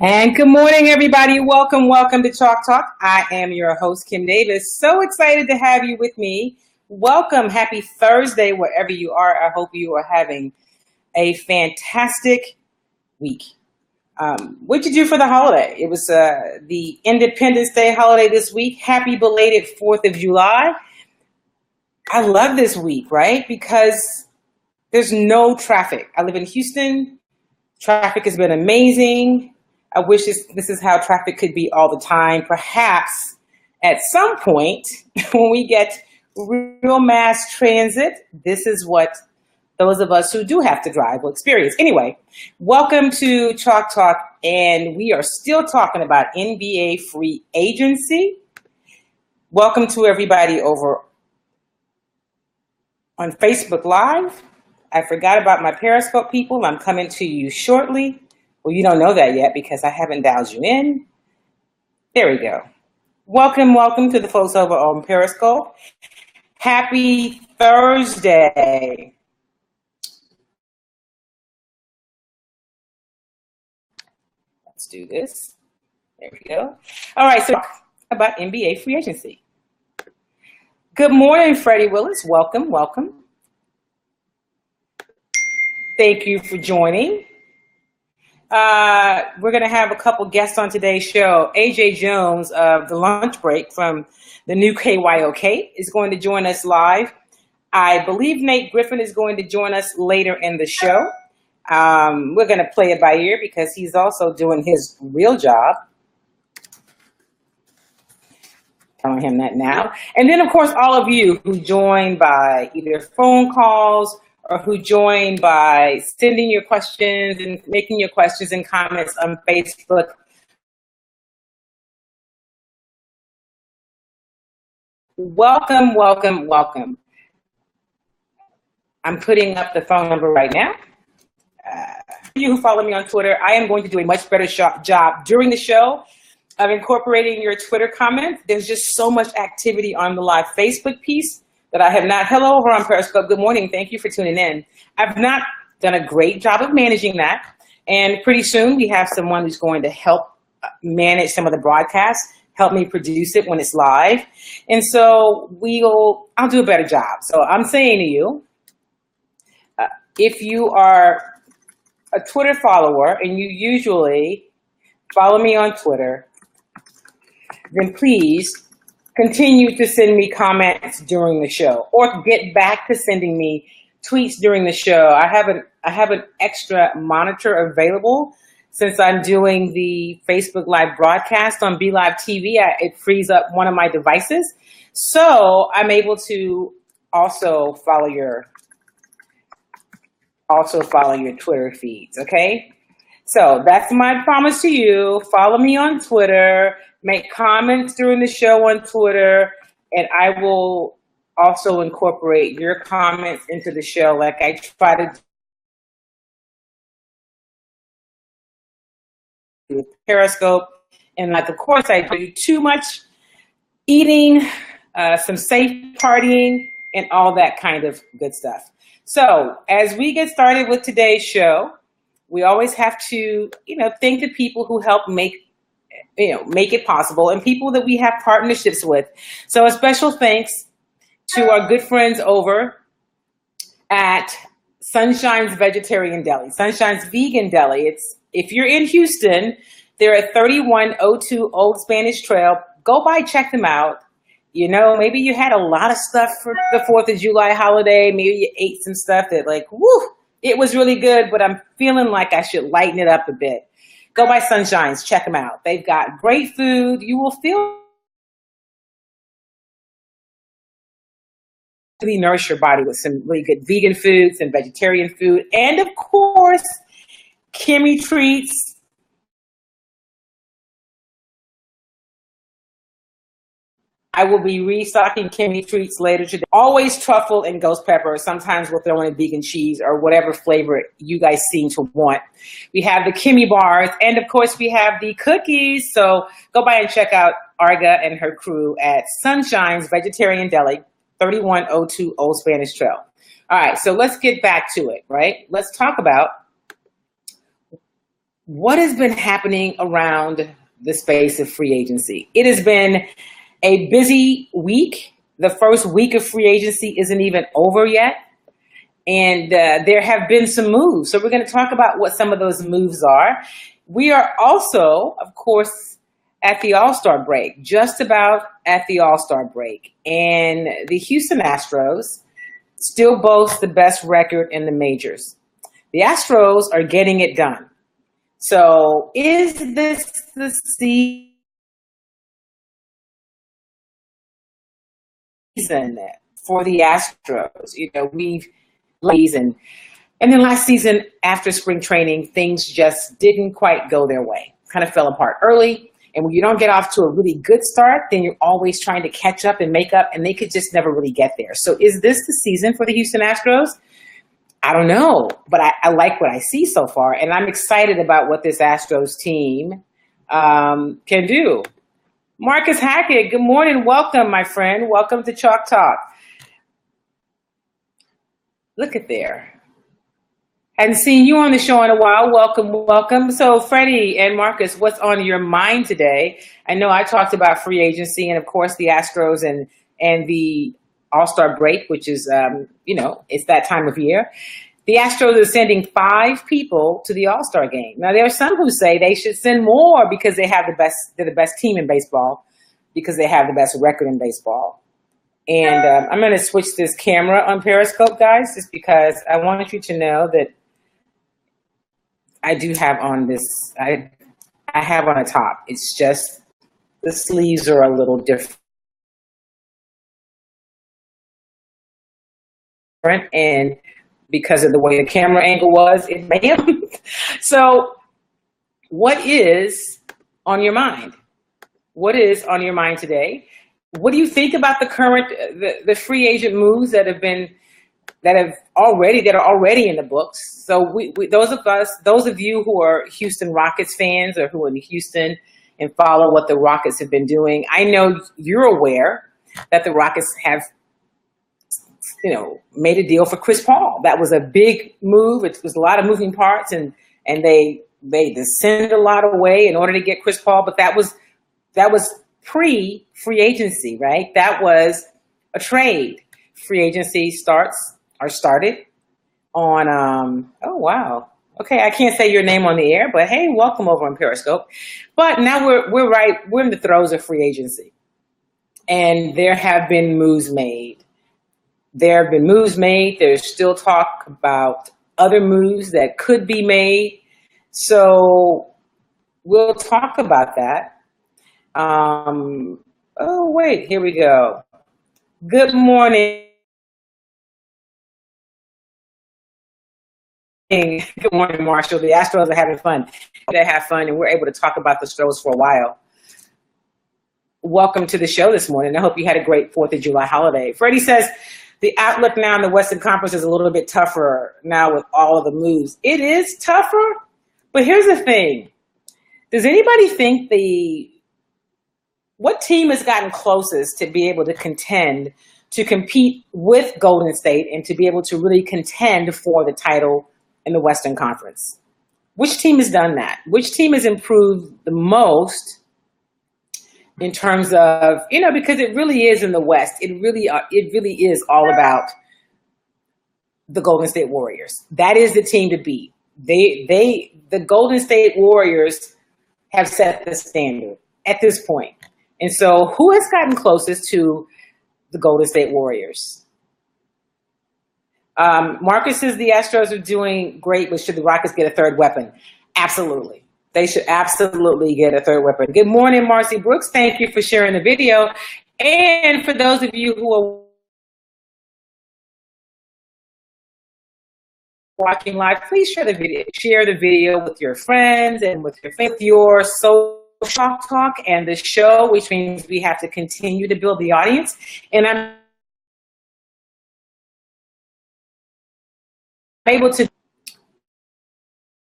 And good morning, everybody. Welcome to Chalk Talk. I am your host, Kim Davis. So excited to have you with me. Welcome. Happy Thursday, wherever you are. I hope you are having a fantastic week. What'd you do for the holiday? It was the Independence Day holiday this week. Happy belated 4th of July. I love this week, right? Because there's no traffic. I live in Houston. Traffic has been amazing. I wish this is how traffic could be all the time. Perhaps at some point when we get real mass transit, this is what those of us who do have to drive will experience. Anyway, welcome to Chalk Talk, and we are still talking about NBA free agency. Welcome to everybody over on Facebook Live. I forgot about my Periscope people. I'm coming to you shortly. Well, you don't know that yet because I haven't dialed you in. There we go. Welcome to the folks over on Periscope. Happy Thursday. Let's do this. There we go. All right, so about NBA free agency. Good morning, Freddie Willis. Welcome. Thank you for joining. We're going to have a couple guests on today's show. AJ Jones of The Lunch Break from the new KYOK is going to join us live. I believe Nate Griffin is going to join us later in the show. We're going to play it by ear because he's also doing his real job. Telling him that now. And then, of course, all of you who join by either phone calls or who join by sending your questions and making your questions and comments on Facebook. Welcome. I'm putting up the phone number right now. You who follow me on Twitter, I am going to do a much better job during the show of incorporating your Twitter comments. There's just so much activity on the live Facebook piece that I have not. Hello over on Periscope. Good morning. Thank you for tuning in. I've not done a great job of managing that. And pretty soon we have someone who's going to help manage some of the broadcasts, help me produce it when it's live. And so I'll do a better job. So I'm saying to you, if you are a Twitter follower and you usually follow me on Twitter, then please continue to send me comments during the show or get back to sending me tweets during the show. I have an extra monitor available since I'm doing the Facebook Live broadcast on BeLive TV. It frees up one of my devices. So I'm able to also follow your Twitter feeds, okay? So that's my promise to you. Follow me on Twitter. Make comments during the show on Twitter, and I will also incorporate your comments into the show like I try to do with Periscope. And like, of course, I do too much eating, some safe partying, and all that kind of good stuff. So as we get started with today's show, we always have to, thank the people who help make it possible and people that we have partnerships with. So a special thanks to our good friends over at Sunshine's Vegetarian Deli, Sunshine's Vegan Deli. If you're in Houston, they're at 3102 Old Spanish Trail. Go by, check them out. Maybe you had a lot of stuff for the 4th of July holiday. Maybe you ate some stuff that it was really good, but I'm feeling like I should lighten it up a bit. Go by Sunshine's, check them out. They've got great food. You will feel really nourish your body with some really good vegan foods and vegetarian food. And of course, Kimmy Treats. I will be restocking Kimmy Treats later today. Always truffle and ghost pepper. Sometimes we'll throw in vegan cheese or whatever flavor you guys seem to want. We have the Kimmy bars, and of course we have the cookies. So go by and check out Arga and her crew at Sunshine's Vegetarian Deli, 3102 Old Spanish Trail. All right, so let's get back to it, right? Let's talk about what has been happening around the space of free agency? It has been a busy week. The first week of free agency isn't even over yet. And there have been some moves. So we're going to talk about what some of those moves are. We are also, of course, at the All-Star break, just about at the All-Star break. And the Houston Astros still boast the best record in the majors. The Astros are getting it done. So is this the season for the Astros? You know, and then last season after spring training, things just didn't quite go their way. Kind of fell apart early. And when you don't get off to a really good start, then you're always trying to catch up and make up, and they could just never really get there. So is this the season for the Houston Astros? I don't know, but I like what I see so far, and I'm excited about what this Astros team can do. Marcus Hackett, good morning. Welcome, my friend. Welcome to Chalk Talk. Look at there. Hadn't seen you on the show in a while. Welcome, welcome. So Freddie and Marcus, what's on your mind today? I know I talked about free agency and, of course, the Astros and the All-Star break, which is, it's that time of year. The Astros are sending 5 people to the All-Star game. Now, there are some who say they should send more because they're the best team in baseball, because they have the best record in baseball. And I'm going to switch this camera on Periscope, guys, just because I want you to know that I do have on this, I have on a top. It's just the sleeves are a little different. And because of the way the camera angle was, it may have. So what is on your mind? What is on your mind today? What do you think about the current, the free agent moves that are already in the books? So those of you who are Houston Rockets fans or who are in Houston and follow what the Rockets have been doing, I know you're aware that the Rockets have, made a deal for Chris Paul. That was a big move. It was a lot of moving parts, and they descended a lot away in order to get Chris Paul. But that was pre-free agency, right? That was a trade. Free agency started on, oh, wow. Okay, I can't say your name on the air, but hey, welcome over on Periscope. But now we're in the throes of free agency. And there have been moves made. There's still talk about other moves that could be made. So we'll talk about that. Oh, wait, here we go. Good morning. Good morning, Marshall. The Astros are having fun. They have fun, and we're able to talk about the Astros for a while. Welcome to the show this morning. I hope you had a great 4th of July holiday. Freddie says the outlook now in the Western Conference is a little bit tougher now with all of the moves. It is tougher, but here's the thing. Does anybody think what team has gotten closest to be able to compete with Golden State and to be able to really contend for the title in the Western Conference? Which team has done that? Which team has improved the most in terms of, because it really is in the West. It really is all about the Golden State Warriors. That is the team to beat. The Golden State Warriors have set the standard at this point. And so who has gotten closest to the Golden State Warriors? Marcus says the Astros are doing great, but should the Rockets get a third weapon? Absolutely. They should absolutely get a third weapon. Good morning, Marcy Brooks. Thank you for sharing the video. And for those of you who are watching live, please share the video. Share the video with your friends and with your social talk and the show, which means we have to continue to build the audience. And I'm able to,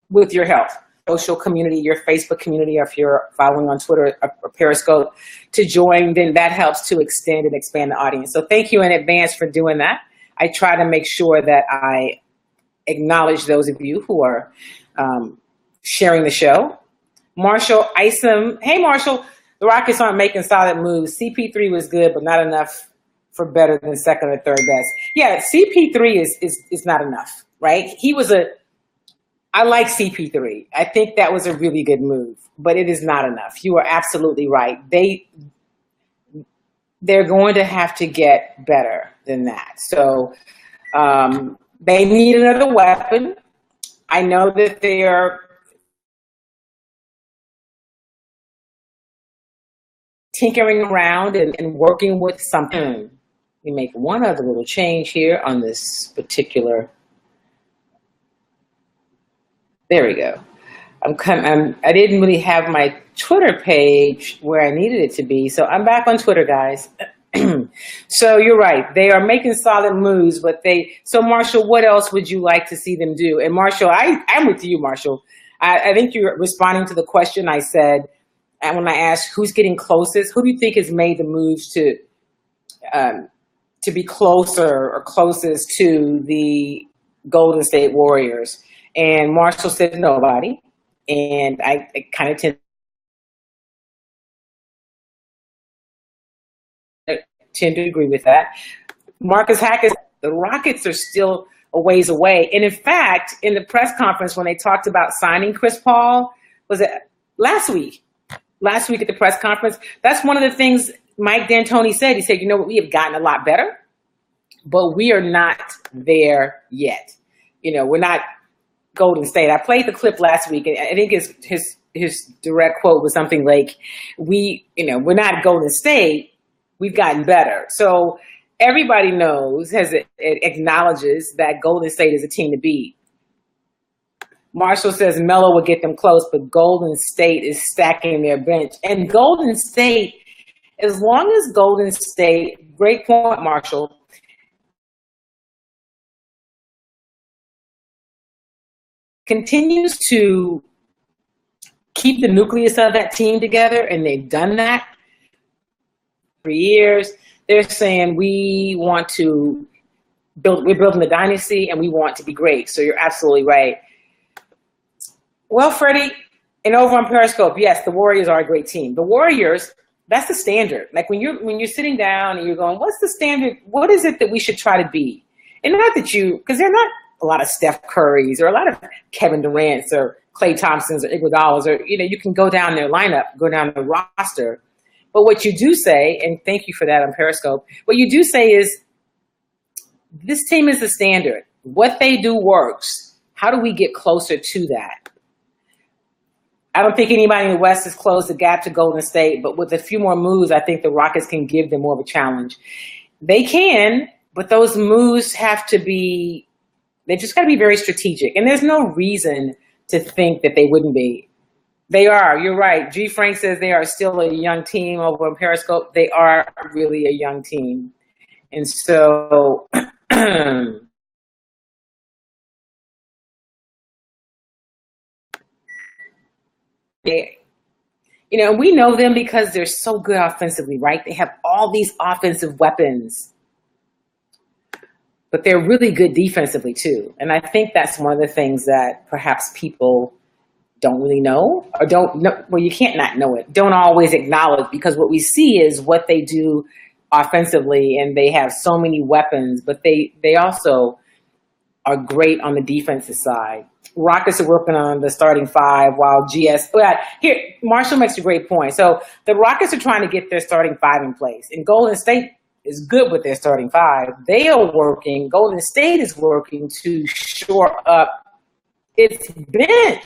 with your help, social community, your Facebook community, or if you're following on Twitter or Periscope, to join, then that helps to extend and expand the audience. So thank you in advance for doing that. I try to make sure that I acknowledge those of you who are sharing the show. Marshall Isom, hey Marshall, the Rockets aren't making solid moves. CP3 was good, but not enough for better than second or third best. Yeah, CP3 is not enough, right? I like CP3. I think that was a really good move, but it is not enough. You are absolutely right. They're going to have to get better than that. So they need another weapon. I know that they are tinkering around and working with something. Let me make one other little change here on this particular. There we go. I didn't really have my Twitter page where I needed it to be, so I'm back on Twitter, guys. So you're right. They are making solid moves, but so Marshall, what else would you like to see them do? And Marshall, I'm with you, Marshall. I think you're responding to the question I said, and when I asked who's getting closest, who do you think has made the moves to be closer or closest to the Golden State Warriors? And Marshall said nobody. And I kind of tend to agree with that. Marcus Hackett, the Rockets are still a ways away. And in fact, in the press conference when they talked about signing Chris Paul, was it last week? Last week at the press conference, that's one of the things Mike D'Antoni said. He said, you know what, we have gotten a lot better, but we are not there yet. You know, we're not Golden State. I played the clip last week, and I think his direct quote was something like, we're not Golden State, we've gotten better. So everybody knows, it acknowledges that Golden State is a team to beat. Marshall says Melo will get them close, but Golden State is stacking their bench. And Golden State, as long as Golden State, great point, Marshall, continues to keep the nucleus of that team together, and they've done that for years. They're saying we're building the dynasty and we want to be great. So you're absolutely right. Well, Freddie, and over on Periscope, yes, the Warriors are a great team. The Warriors, that's the standard. Like when you're sitting down and you're going, what's the standard? What is it that we should try to be? And not that because they're not a lot of Steph Currys or a lot of Kevin Durant's or Klay Thompson's or Iguodala's, or, you can go down their lineup, go down the roster. But what you do say, and thank you for that on Periscope, what you do say is this team is the standard. What they do works. How do we get closer to that? I don't think anybody in the West has closed the gap to Golden State, but with a few more moves, I think the Rockets can give them more of a challenge. They can, but those moves they just got to be very strategic. And there's no reason to think that they wouldn't be. They are. You're right. G. Frank says they are still a young team over on Periscope. They are really a young team. And so we know them because they're so good offensively, right? They have all these offensive weapons, but they're really good defensively too. And I think that's one of the things that perhaps people don't really know, or don't know. Well, you can't not know it. Don't always acknowledge, because what we see is what they do offensively, and they have so many weapons, but they also are great on the defensive side. Rockets are working on the starting five while here, Marshall makes a great point. So the Rockets are trying to get their starting five in place, and Golden State is good with their starting five. Golden State is working to shore up its bench.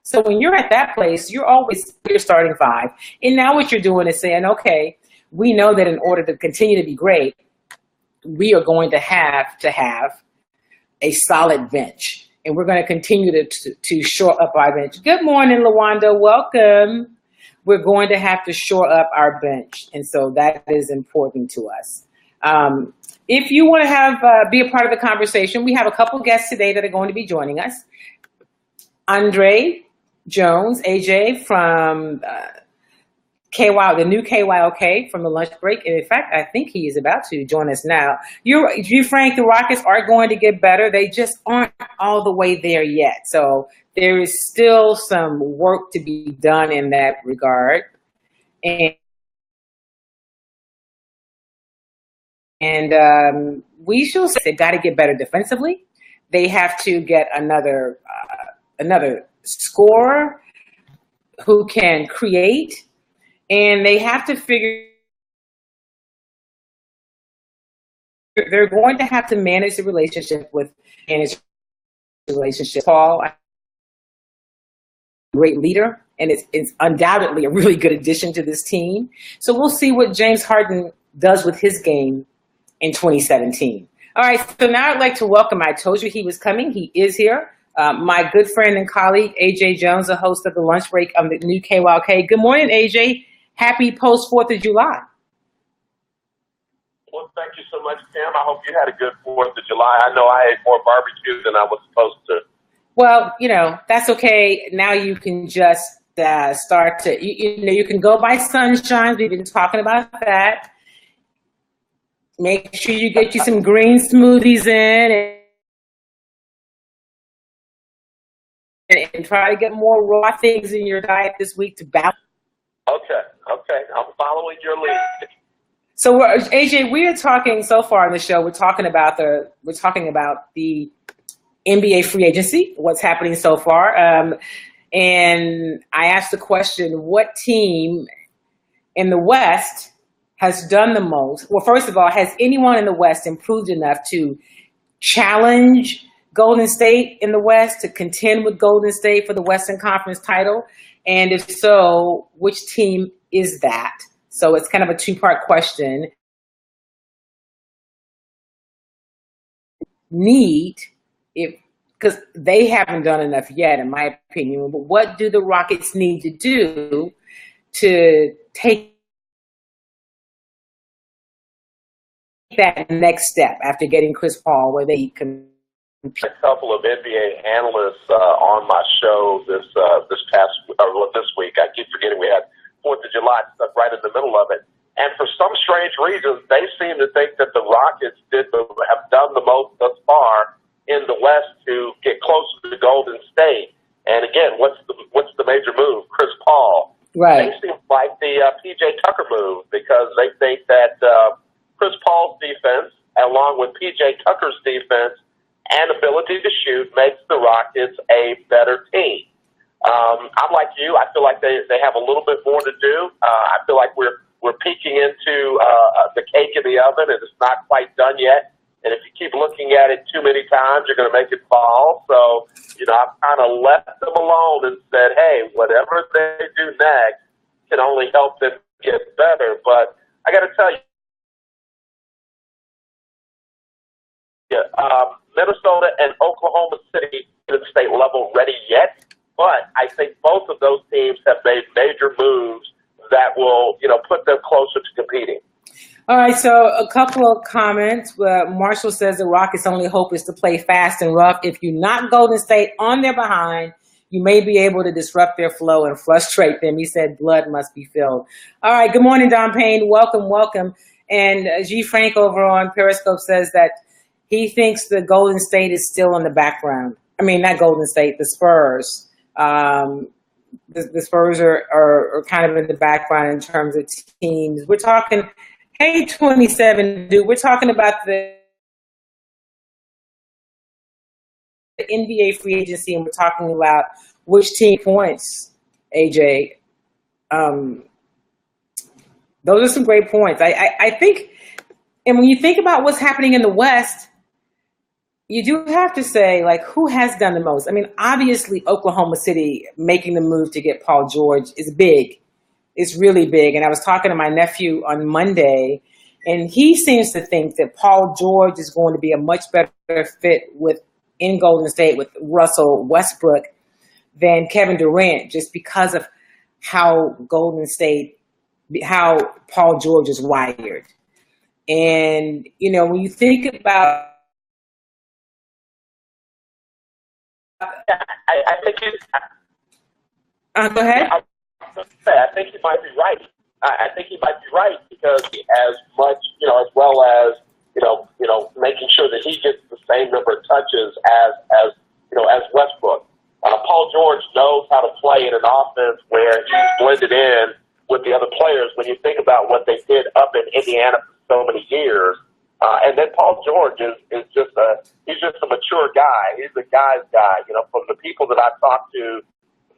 So when you're at that place, you're always your starting five. And now what you're doing is saying, okay, we know that in order to continue to be great, we are going to have a solid bench. And we're going to continue to shore up our bench. Good morning, Lawanda. Welcome. We're going to have to shore up our bench. And so that is important to us. If you want to be a part of the conversation, we have a couple guests today that are going to be joining us. Andre Jones, AJ from the new KYOK from the lunch break. And in fact, I think he is about to join us now. You, Frank, the Rockets are going to get better. They just aren't all the way there yet. So there is still some work to be done in that regard. And we shall say they've got to get better defensively. They have to get another scorer who can create, and they have to figure. They're going to have to manage the relationship Paul, great leader, and it's undoubtedly a really good addition to this team. So we'll see what James Harden does with his game in 2017. All right, so now I'd like to welcome, I told you he was coming, he is here, my good friend and colleague, AJ Jones, the host of the Lunch Break on the new KYLK. Good morning, AJ. Happy post 4th of July. Well, thank you so much, Tim. I hope you had a good 4th of July. I know I ate more barbecue than I was supposed to. Well, that's okay. Now you can just start to, you can go by sunshines. We've been talking about that. Make sure you get you some green smoothies in and try to get more raw things in your diet this week to balance. Okay. I'm following your lead. So, AJ, we are talking so far in the show. We're talking about the NBA free agency, what's happening so far, and I asked the question: what team in the West has done the most? Well, first of all, has anyone in the West improved enough to challenge Golden State in the West, to contend with Golden State for the Western Conference title? And if so, which team is that? So it's kind of a two-part question. Because they haven't done enough yet, in my opinion. But what do the Rockets need to do to take that next step after getting Chris Paul, where they can? A couple of NBA analysts on my show this week. I keep forgetting we had 4th of July stuck right in the middle of it. And for some strange reason, they seem to think that the Rockets have done the most thus far in the West to get closer to Golden State. And again, what's the major move? Chris Paul. Right. They seem like the PJ Tucker move, because they think that Chris Paul's defense, along with PJ Tucker's defense and ability to shoot, makes the Rockets a better team. I'm like you. I feel like they have a little bit more to do. I feel like we're peeking into the cake in the oven, and it's not quite done yet. And if you keep looking at it too many times, you're going to make it fall. So, I've kind of left them alone and said, hey, whatever they do next can only help them get better. But I got to tell you, Minnesota and Oklahoma City isn't state level ready yet, but I think both of those teams have made major moves that will, put them closer to competing. All right, so a couple of comments. Marshall says the Rockets' only hope is to play fast and rough. If you knock Golden State on their behind, you may be able to disrupt their flow and frustrate them. He said blood must be filled. All right, good morning, Don Payne. Welcome. And G. Frank over on Periscope says that he thinks the Golden State is still in the background. I mean, not Golden State, the Spurs. The Spurs are kind of in the background in terms of teams. We're talking, hey, 27, dude, we're talking about the NBA free agency, and we're talking about which team points, AJ. Those are some great points. I think, and when you think about what's happening in the West, you do have to say, like, who has done the most? I mean, obviously, Oklahoma City making the move to get Paul George is big. It's really big. And I was talking to my nephew on Monday, and he seems to think that Paul George is going to be a much better fit in Golden State with Russell Westbrook than Kevin Durant, just because of how Paul George is wired. And, when you think about, I think go ahead. I think you might be right. I think he might be right because as much, as well as, making sure that he gets the same number of touches as Westbrook. Paul George knows how to play in an offense where he's blended in with the other players when you think about what they did up in Indiana for so many years. And then Paul George is just he's just a mature guy. He's a guy's guy. From the people that I've talked to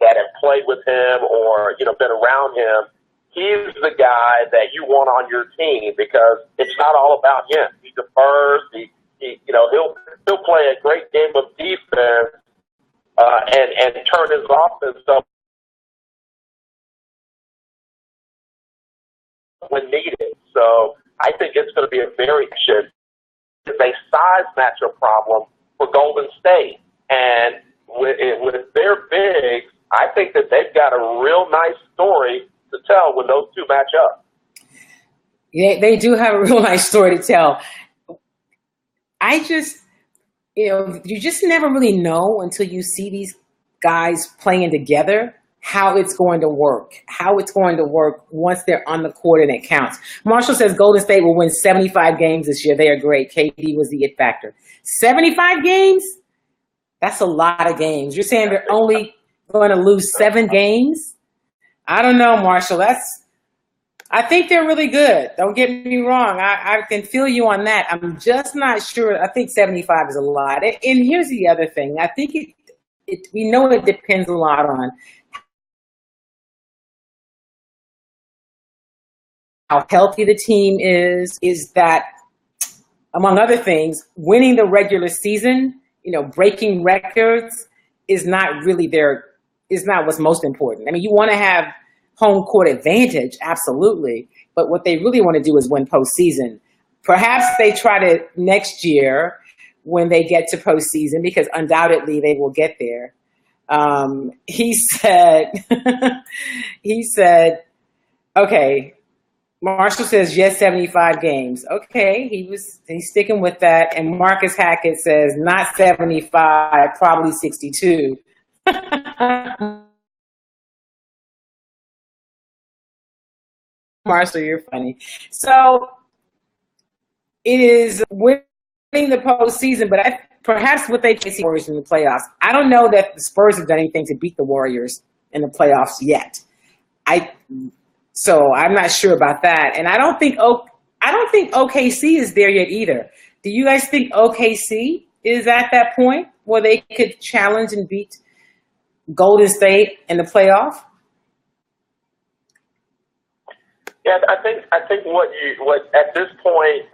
that have played with him or, been around him, he's the guy that you want on your team because it's not all about him. He defers. He'll play a great game of defense and turn his offense up when needed. So I think it's going to be a very it's a size matchup problem for Golden State, and with their bigs, I think that they've got a real nice story to tell when those two match up. Yeah, they do have a real nice story to tell. I just, you just never really know until you see these guys playing together how it's going to work once they're on the court and it counts. Marshall says Golden State will win 75 games this year. They are great. KD was the it factor. 75 games? That's a lot of games. You're saying they're only going to lose 7 games? I don't know, Marshall. I think they're really good. Don't get me wrong. I can feel you on that. I'm just not sure. I think 75 is a lot. And here's the other thing. I think we know it depends a lot on how healthy the team is that, among other things, winning the regular season, breaking records is not what's most important. I mean, you want to have home court advantage, absolutely. But what they really want to do is win postseason. Perhaps they try to next year when they get to postseason, because undoubtedly they will get there. He said, okay, Marshall says, yes, 75 games. Okay, he's sticking with that. And Marcus Hackett says, not 75, probably 62. Marshall, you're funny. So it is winning the postseason, but perhaps what they face the Warriors in the playoffs. I don't know that the Spurs have done anything to beat the Warriors in the playoffs yet. So I'm not sure about that. And I don't think OKC is there yet either. Do you guys think OKC is at that point where they could challenge and beat Golden State in the playoff? Yeah, I think what at this point,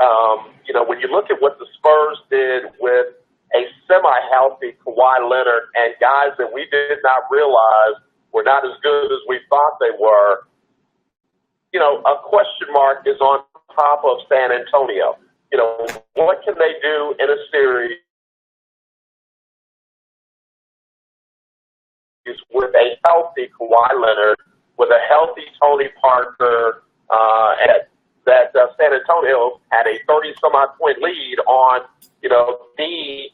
when you look at what the Spurs did with a semi-healthy Kawhi Leonard and guys that we did not realize were not as good as we thought they were, a question mark is on top of San Antonio. What can they do in a series with a healthy Kawhi Leonard, with a healthy Tony Parker, and that San Antonio had a 30-some-odd point lead on, the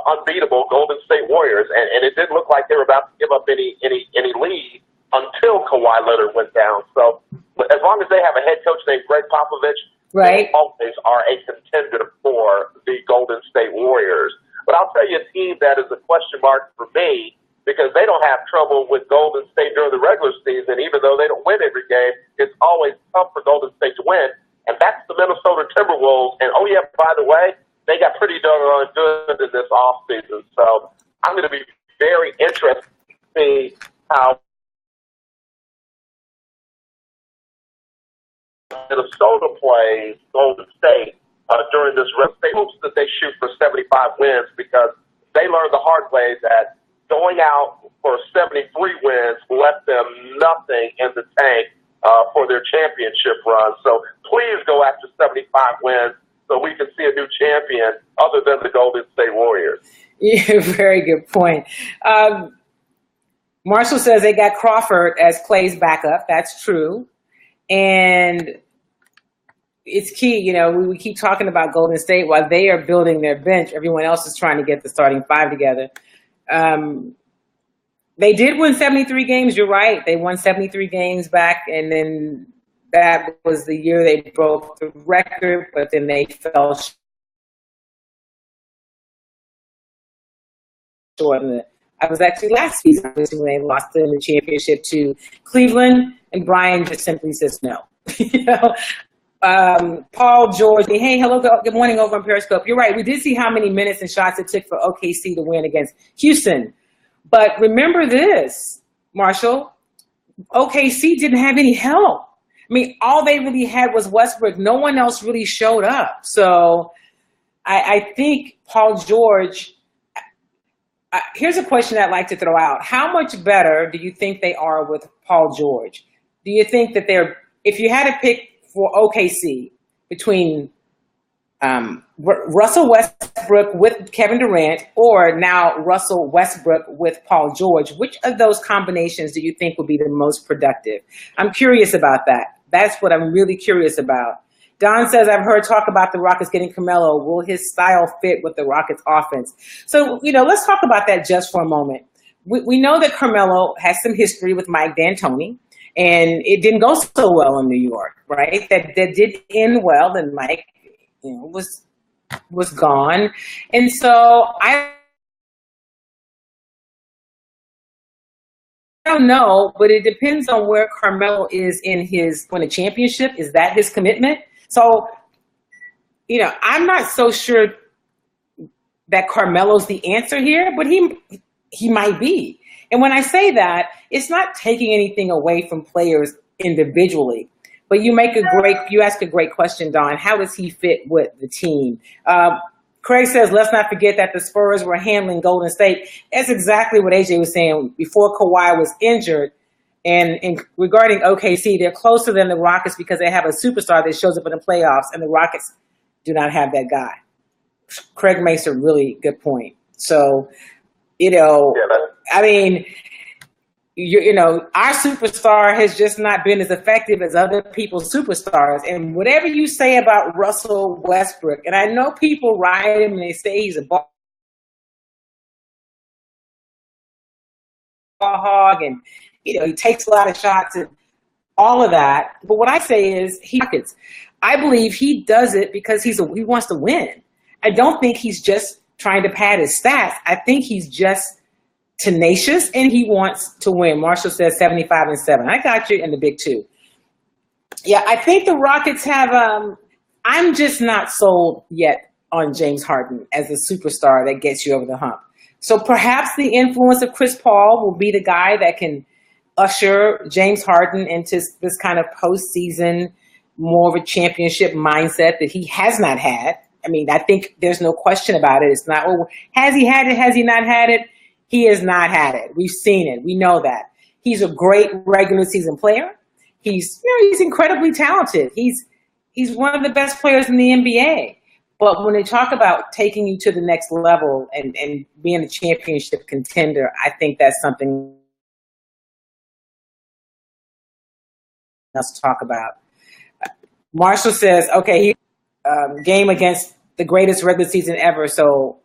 unbeatable Golden State Warriors, and it didn't look like they were about to give up any lead until Kawhi Leonard went down. So as long as they have a head coach named Greg Popovich, right, they always are a contender for the Golden State Warriors. But I'll tell you a team that is a question mark for me, because they don't have trouble with Golden State during the regular season. Even though they don't win every game, it's always tough for Golden State to win, and that's the Minnesota Timberwolves. And, oh, yeah, by the way, they got pretty doggone good in this offseason. So I'm going to be very interested to see how Minnesota plays Golden State during this rest. They hope that they shoot for 75 wins, because they learned the hard way that going out for 73 wins left them nothing in the tank for their championship run. So please go after 75 wins so we can see a new champion other than the Golden State Warriors. Yeah, very good point. Marshall says they got Crawford as Clay's backup. That's true. And it's key, we keep talking about Golden State while they are building their bench. Everyone else is trying to get the starting five together. They did win 73 games. You're right. They won 73 games back, and then that was the year they broke the record, but then they fell short. I was actually last season when they lost in the championship to Cleveland, and Brian just simply says no. You know, Paul George, hey, hello, good morning over on Periscope. You're right. We did see how many minutes and shots it took for OKC to win against Houston. But remember this, Marshall, OKC didn't have any help. I mean, all they really had was Westbrook. No one else really showed up. So I think Paul George, here's a question I'd like to throw out. How much better do you think they are with Paul George? Do you think that if you had to pick for OKC between Russell Westbrook with Kevin Durant or now Russell Westbrook with Paul George, which of those combinations do you think would be the most productive? I'm curious about that. That's what I'm really curious about. Don says, I've heard talk about the Rockets getting Carmelo. Will his style fit with the Rockets offense? So, let's talk about that just for a moment. We know that Carmelo has some history with Mike D'Antoni, and it didn't go so well in New York, right? That did end well, and Mike was gone. And so I don't know, but it depends on where Carmelo is in win a championship. Is that his commitment? So, I'm not so sure that Carmelo's the answer here, but he might be. And when I say that, it's not taking anything away from players individually. But you ask a great question, Don. How does he fit with the team? Craig says, let's not forget that the Spurs were handling Golden State. That's exactly what AJ was saying before Kawhi was injured. And regarding OKC, they're closer than the Rockets because they have a superstar that shows up in the playoffs, and the Rockets do not have that guy. Craig makes a really good point. So, I mean, our superstar has just not been as effective as other people's superstars. And whatever you say about Russell Westbrook, and I know people ride him and they say he's a ball hog and, he takes a lot of shots and all of that. But what I say is I believe he does it because he wants to win. I don't think he's just trying to pad his stats. I think he's just tenacious and he wants to win. Marshall says 75-7. I got you in the big two. Yeah, I think the Rockets have, I'm just not sold yet on James Harden as a superstar that gets you over the hump. So perhaps the influence of Chris Paul will be the guy that can usher James Harden into this kind of postseason, more of a championship mindset that he has not had. I mean, I think there's no question about it. It's not, has he had it? Has he not had it? He has not had it. We've seen it. We know that. He's a great regular season player. He's incredibly talented. He's one of the best players in the NBA. But when they talk about taking you to the next level and being a championship contender, I think that's something else to talk about. Marshall says, okay, game against the greatest regular season ever. So,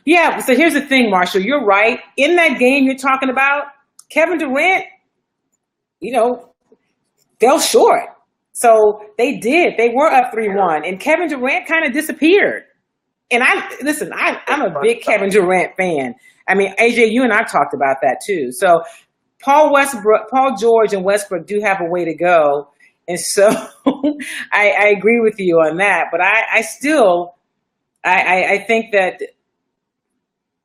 yeah, so here's the thing, Marshall. You're right. In that game you're talking about, Kevin Durant, fell short. So they did. They were up 3-1, and Kevin Durant kind of disappeared. And I'm a big Kevin Durant fan. I mean, AJ, you and I talked about that too. So Paul George and Westbrook do have a way to go. And so I agree with you on that. But I still think that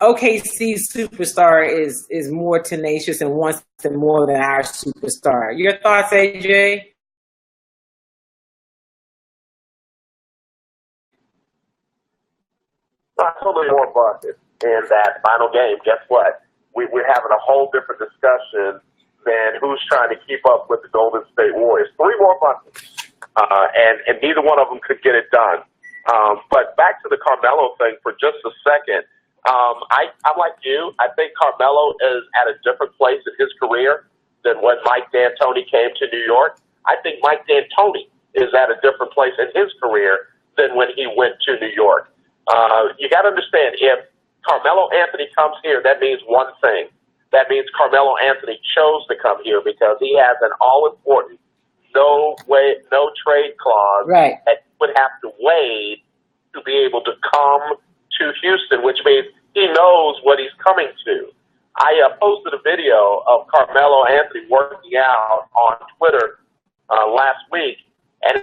OKC's superstar is more tenacious and wants it more than our superstar. Your thoughts, AJ? I totally more bucket in that final game. Guess what? We're having a whole different discussion than who's trying to keep up with the Golden State Warriors. 3 more buckets, and neither one of them could get it done. But back to the Carmelo thing for just a second. I'm like you. I think Carmelo is at a different place in his career than when Mike D'Antoni came to New York. I think Mike D'Antoni is at a different place in his career than when he went to New York. You got to understand, if Carmelo Anthony comes here, that means one thing. That means Carmelo Anthony chose to come here because he has an all-important no trade clause right. that he would have to waive to be able to come to Houston, which means he knows what he's coming to. I posted a video of Carmelo Anthony working out on Twitter last week, and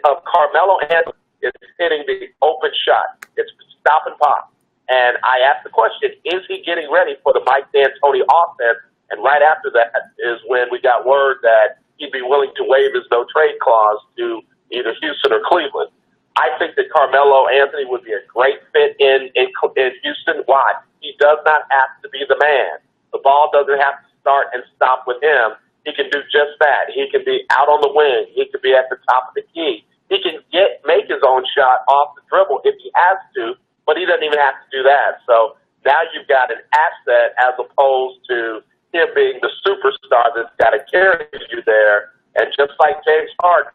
Carmelo Anthony is hitting the open shot. It's stop and pop. And I asked the question, is he getting ready for the Mike D'Antoni offense? And right after that is when we got word that he'd be willing to waive his no-trade clause to either Houston or Cleveland. I think that Carmelo Anthony would be a great fit in Houston. Why? He does not have to be the man. The ball doesn't have to start and stop with him. He can do just that. He can be out on the wing. He can be at the top of the key. He can make his own shot off the dribble if he has to, but he doesn't even have to do that. So now you've got an asset as opposed to him being the superstar that's got to carry you there. And just like James Harden,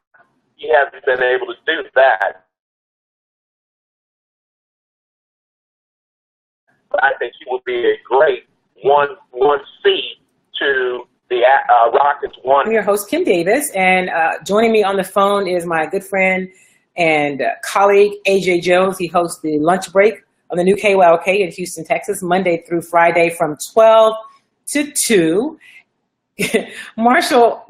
he hasn't been able to do that. I think he would be a great one seed to the Rockets. I'm your host, Kim Davis, and joining me on the phone is my good friend and colleague, AJ Jones. He hosts the Lunch Break on the new KYLK in Houston, Texas, Monday through Friday from 12 to 2. Marshall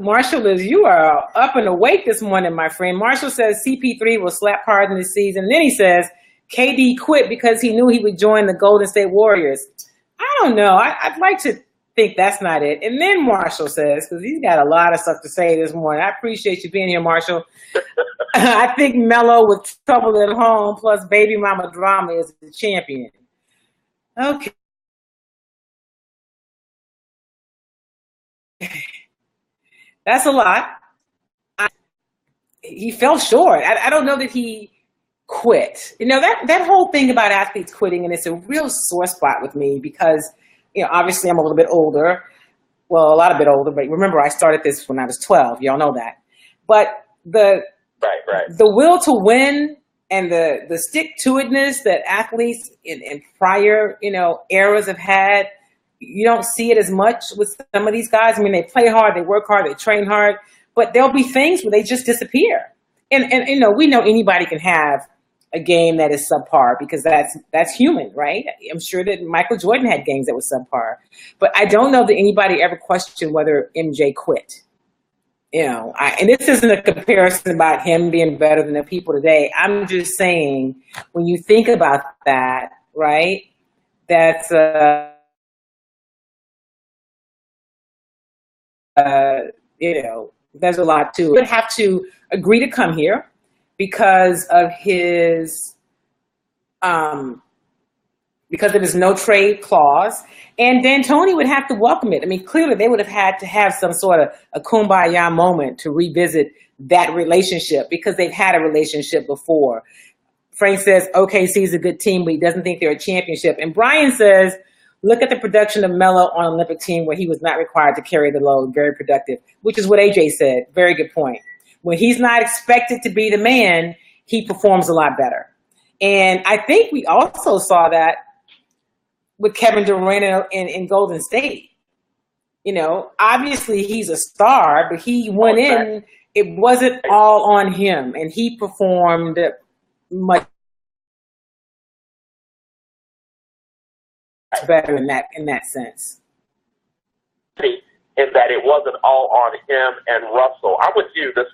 is, you are up and awake this morning, my friend. Marshall says CP3 will slap Harden this season. And then he says KD quit because he knew he would join the Golden State Warriors. I don't know. I'd like to think that's not it. And then Marshall says, because he's got a lot of stuff to say this morning. I appreciate you being here, Marshall. I think Melo with trouble at home plus baby mama drama is the champion. Okay. That's a lot. He fell short. I don't know that he quit. You know, that whole thing about athletes quitting, and it's a real sore spot with me because, you know, obviously I'm a little bit older. Well, a lot of bit older, but remember I started this when I was 12. Y'all know that. But the will to win and the stick-to-itness that athletes in prior, you know, eras have had, you don't see it as much with some of these guys. I mean, they play hard, they work hard, they train hard, but there'll be things where they just disappear. And you know, we know anybody can have a game that is subpar because that's human, right? I'm sure that Michael Jordan had games that were subpar, but I don't know that anybody ever questioned whether MJ quit. You know, and this isn't a comparison about him being better than the people today. I'm just saying, when you think about that, right, that's, you know, there's a lot to it. He would have to agree to come here because of his no trade clause, and D'Antoni would have to welcome it. I mean, clearly they would have had to have some sort of a kumbaya moment to revisit that relationship because they've had a relationship before. Frank says OKC is a good team, but he doesn't think they're a championship. And Brian says, look at the production of Melo on an Olympic team where he was not required to carry the load. Very productive, which is what AJ said. Very good point. When he's not expected to be the man, he performs a lot better. And I think we also saw that with Kevin Durant in Golden State. You know, obviously he's a star, but he went in, it wasn't all on him, and he performed much better in that sense. In that it wasn't all on him and Russell. I'm with you, this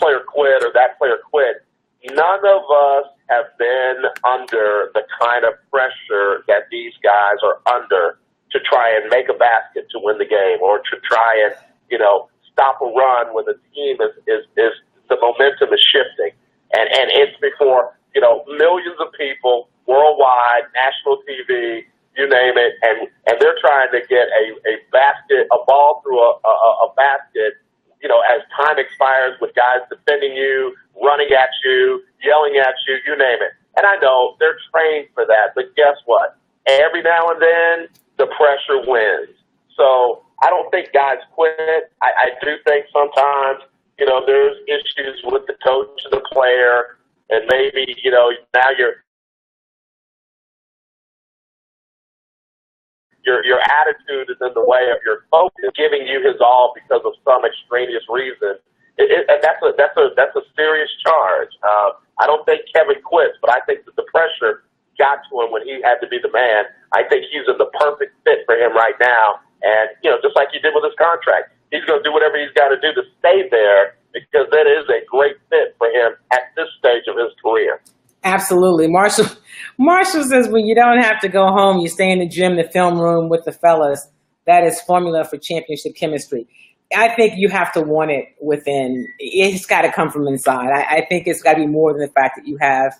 player quit or that player quit. None of us have been under the kind of pressure that these guys are under to try and make a basket to win the game or to try and, you know, stop a run when the team is the momentum is shifting. And it's before, you know, millions of people worldwide, national TV, you name it, and they're trying to get a ball through a basket, you know, as time expires with guys defending you, running at you, yelling at you, you name it. And I know they're trained for that, but guess what? Every now and then, the pressure wins. So I don't think guys quit. I do think sometimes, you know, there's issues with the coach and the player, and maybe, you know, now you're your attitude is in the way of your focus, giving you his all because of some extraneous reason. And that's a serious charge. I don't think Kevin quits, but I think that the pressure got to him when he had to be the man. I think he's in the perfect fit for him right now. And, just like he did with his contract, he's going to do whatever he's got to do to stay there because that is a great fit for him at this stage of his career. Absolutely. Marshall says when you don't have to go home, you stay in the gym, the film room with the fellas. That is formula for championship chemistry. I think you have to want it within. It's got to come from inside. I think it's got to be more than the fact that you have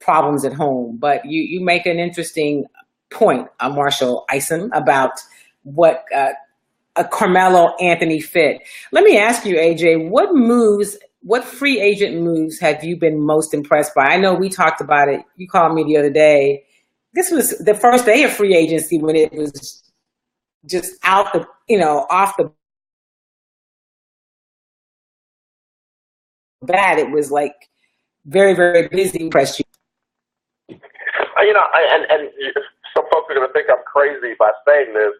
problems at home. But you make an interesting point, Marshall Eisen, about what a Carmelo Anthony fit. Let me ask you, AJ, what free agent moves have you been most impressed by? I know we talked about it. You called me the other day. This was the first day of free agency when it was just off the bat. It was like very, very busy. Impressed you? And some folks are going to think I'm crazy by saying this.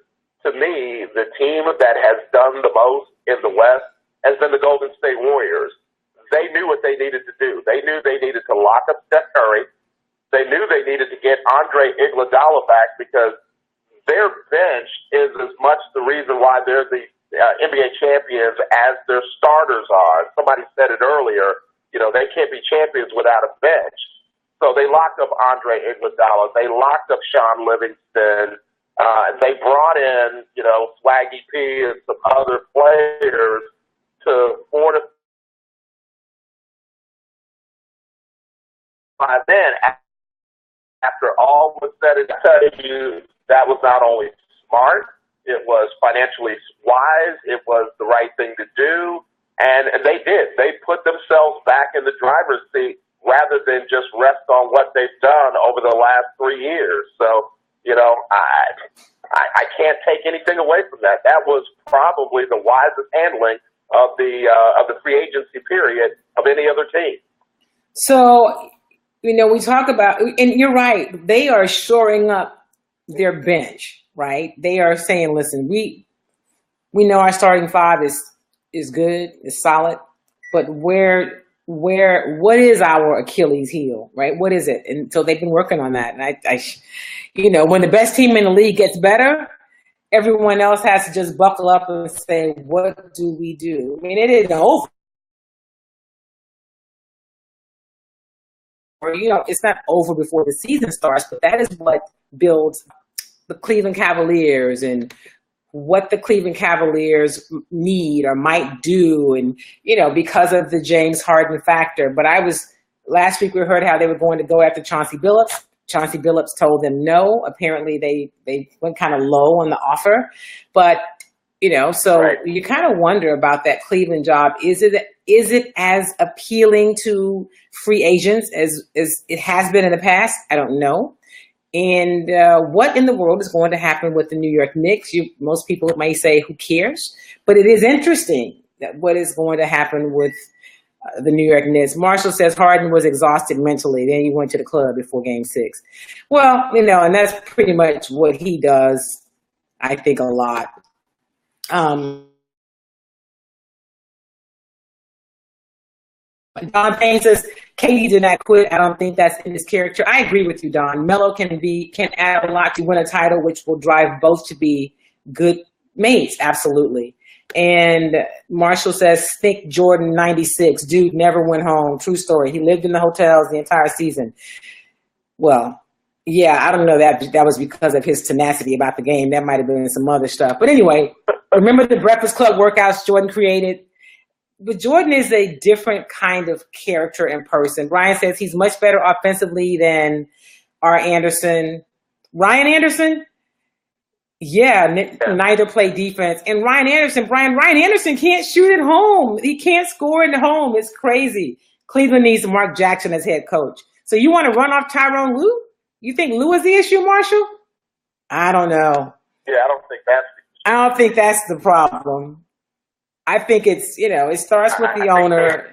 To me, the team that has done the most in the West has been the Golden State Warriors. They knew what they needed to do. They knew they needed to lock up Steph Curry. They knew they needed to get Andre Iguodala back because their bench is as much the reason why they're the NBA champions as their starters are. Somebody said it earlier, they can't be champions without a bench. So they locked up Andre Iguodala. They locked up Sean Livingston. They brought in, Swaggy P and some other players to fortify. Then, after all was said and done, that was not only smart, it was financially wise, it was the right thing to do, and they did. They put themselves back in the driver's seat rather than just rest on what they've done over the last 3 years. So, I can't take anything away from that. That was probably the wisest handling of the free agency period of any other team. So, we talk about, and you're right, they are shoring up their bench, right? They are saying, listen, we know our starting five is good, is solid, but what is our Achilles heel, right? What is it? And so they've been working on that. And when the best team in the league gets better, everyone else has to just buckle up and say, what do we do? I mean, it isn't over. Or, it's not over before the season starts, but that is what builds the Cleveland Cavaliers and what the Cleveland Cavaliers need or might do, and because of the James Harden factor. But last week we heard how they were going to go after Chauncey Billups. Chauncey Billups told them no. Apparently they went kind of low on the offer, but so right. You kind of wonder about that Cleveland job. Is it as appealing to free agents as it has been in the past? I don't know. And what in the world is going to happen with the New York Knicks? Most people may say, who cares? But it is interesting that what is going to happen with the New York Knicks. Marshall says Harden was exhausted mentally. Then he went to the club before Game 6. Well, and that's pretty much what he does, I think, a lot. Don Payne says KD did not quit. I don't think that's in his character. I agree with you, Don. Melo can add a lot to win a title, which will drive both to be good mates. Absolutely. And Marshall says, think Jordan 96. Dude never went home. True story. He lived in the hotels the entire season. Well, yeah, I don't know that was because of his tenacity about the game. That might have been some other stuff. But anyway, remember the Breakfast Club workouts Jordan created? But Jordan is a different kind of character in person. Brian says he's much better offensively than R. Anderson. Ryan Anderson? Yeah, neither play defense. And Ryan Anderson can't shoot at home. He can't score at home. It's crazy. Cleveland needs Mark Jackson as head coach. So you want to run off Tyronn Lue? You think Lue is the issue, Marshall? I don't know. Yeah, I don't think that's the problem. I think it's, it starts with the owner. I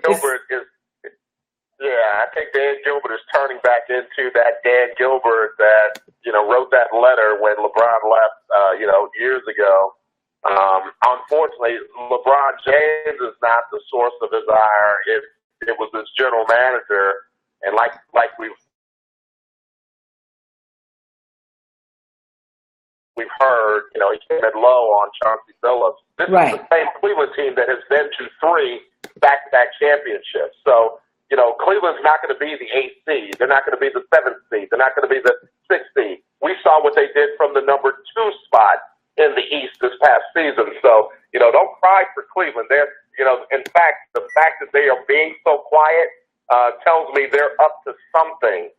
think Dan Gilbert is turning back into that Dan Gilbert that wrote that letter when LeBron left, years ago. Unfortunately, LeBron James is not the source of his ire. It was his general manager, and like we've heard, he came in low on Chauncey Billups. This is the same Cleveland team that has been to 3 back-to-back championships. So, Cleveland's not going to be the 8th seed. They're not going to be the 7th seed. They're not going to be the 6th seed. We saw what they did from the number 2 spot in the East this past season. So, don't cry for Cleveland. They're, in fact, the fact that they are being so quiet tells me they're up to something.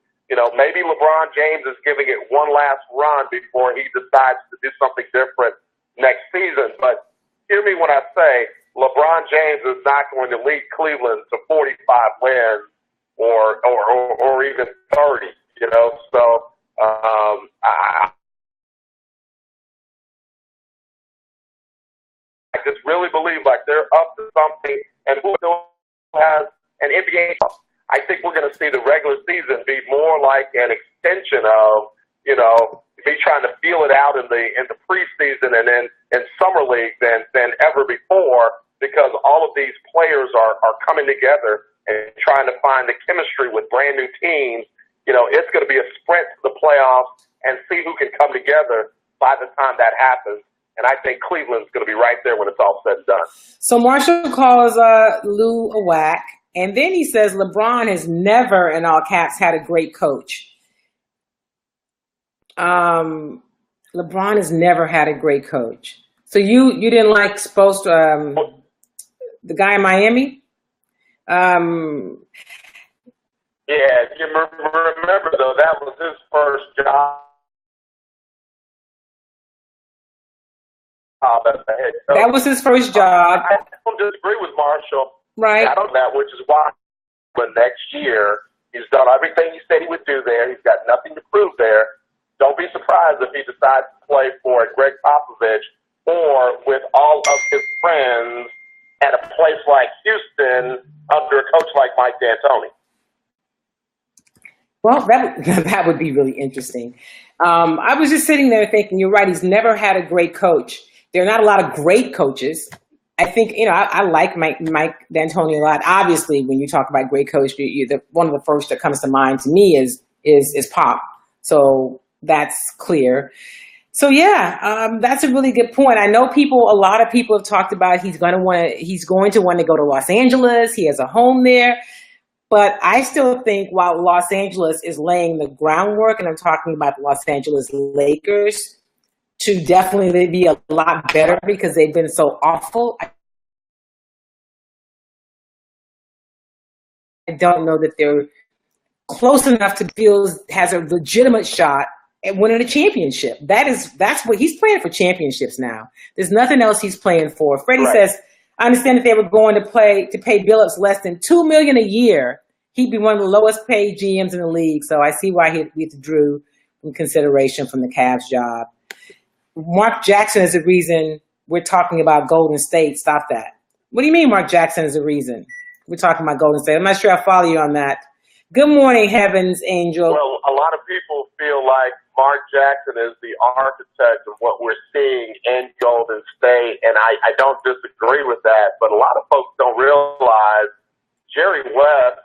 Maybe LeBron James is giving it one last run before he decides to do something different next season. But hear me when I say LeBron James is not going to lead Cleveland to 45 wins or even 30, So I just really believe like they're up to something, and who has an NBA. I think we're going to see the regular season be more like an extension of, me trying to feel it out in the preseason and in summer league than ever before, because all of these players are coming together and trying to find the chemistry with brand new teams. It's going to be a sprint to the playoffs and see who can come together by the time that happens. And I think Cleveland's going to be right there when it's all said and done. So Marshall calls Lou a whack. And then he says LeBron has never, in all caps, had a great coach. LeBron has never had a great coach. So you didn't like the guy in Miami? Yeah, you remember, though, that was his first job as a head coach. That was his first job. I don't disagree with Marshall. Right. I don't know that, which is why next year he's done everything he said he would do there. He's got nothing to prove there. Don't be surprised if he decides to play for Greg Popovich or with all of his friends at a place like Houston under a coach like Mike D'Antoni. Well, that would be really interesting. I was just sitting there thinking, you're right, he's never had a great coach. There are not a lot of great coaches. I think, I like Mike D'Antoni a lot. Obviously, when you talk about great coach, one of the first that comes to mind to me is Pop. So that's clear. So yeah, that's a really good point. I know a lot of people have talked about he's going to want to go to Los Angeles. He has a home there. But I still think while Los Angeles is laying the groundwork, and I'm talking about the Los Angeles Lakers, to definitely be a lot better because they've been so awful. I don't know that they're close enough to feel has a legitimate shot at winning a championship. That's what he's playing for, championships now. There's nothing else he's playing for. Freddie says, I understand that they were going to pay Billups less than $2 million a year. He'd be one of the lowest paid GMs in the league. So I see why he withdrew from consideration from the Cavs job. Mark Jackson is the reason we're talking about Golden State. Stop that. What do you mean Mark Jackson is the reason we're talking about Golden State? I'm not sure I follow you on that. Good morning, Heavens Angel. Well, a lot of people feel like Mark Jackson is the architect of what we're seeing in Golden State, and I don't disagree with that, but a lot of folks don't realize Jerry West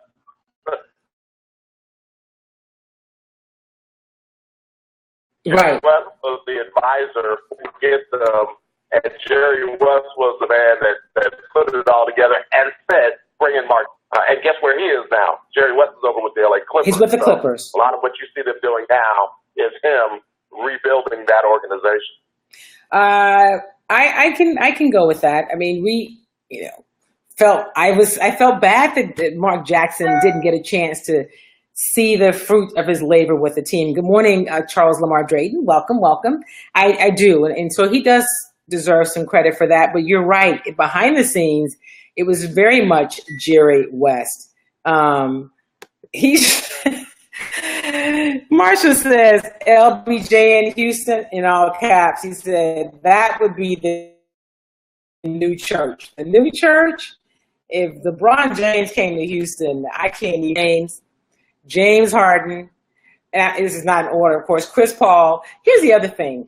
Right. West was the advisor who get them, and Jerry West was the man that put it all together and said, bring in Mark. And guess where he is now? Jerry West is over with the LA Clippers. He's with the Clippers. So a lot of what you see them doing now is him rebuilding that organization. I can go with that. I mean, I felt bad that Mark Jackson didn't get a chance to see the fruit of his labor with the team. Good morning, Charles Lamar Drayton. Welcome. I do. And so he does deserve some credit for that. But you're right. Behind the scenes, it was very much Jerry West. Marshall says LBJ in Houston in all caps. He said that would be the new church. The new church, if LeBron James came to Houston, I can't even names. James Harden, and this is not in order, of course, Chris Paul. Here's the other thing.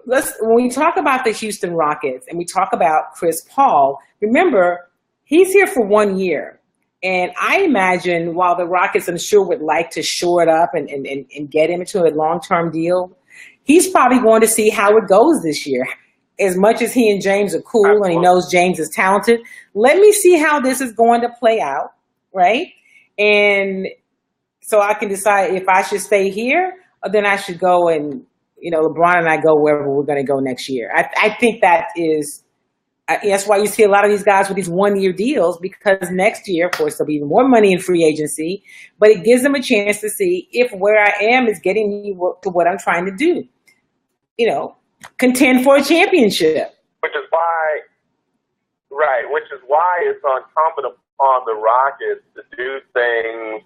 When we talk about the Houston Rockets and we talk about Chris Paul, remember, he's here for 1 year. And I imagine while the Rockets, I'm sure, would like to shore it up and get him into a long-term deal, he's probably going to see how it goes this year. As much as he and James are cool and he knows James is talented, let me see how this is going to play out, right? And so I can decide if I should stay here or then I should go and, LeBron and I go wherever we're going to go next year. I think that's why you see a lot of these guys with these 1 year deals, because next year, of course, there'll be even more money in free agency, but it gives them a chance to see if where I am is getting me to what I'm trying to do. Contend for a championship. Which is why it's incumbent upon the Rockets to do things.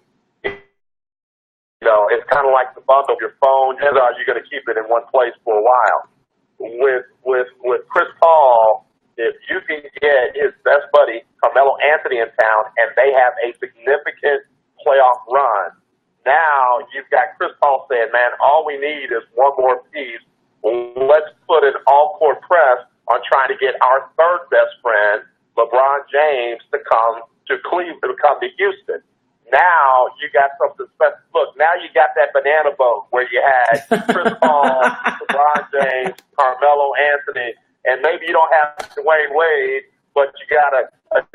It's kind of like the bundle of your phone. Chances are you're going to keep it in one place for a while. With Chris Paul, if you can get his best buddy, Carmelo Anthony, in town, and they have a significant playoff run, now you've got Chris Paul saying, man, all we need is one more piece. Let's put an all-court press on trying to get our third best friend, LeBron James, to come to Cleveland, to come to Houston. Now you got something special. Look, now you got that banana boat where you had Chris Paul, LeBron James, Carmelo Anthony, and maybe you don't have Dwayne Wade, but you got a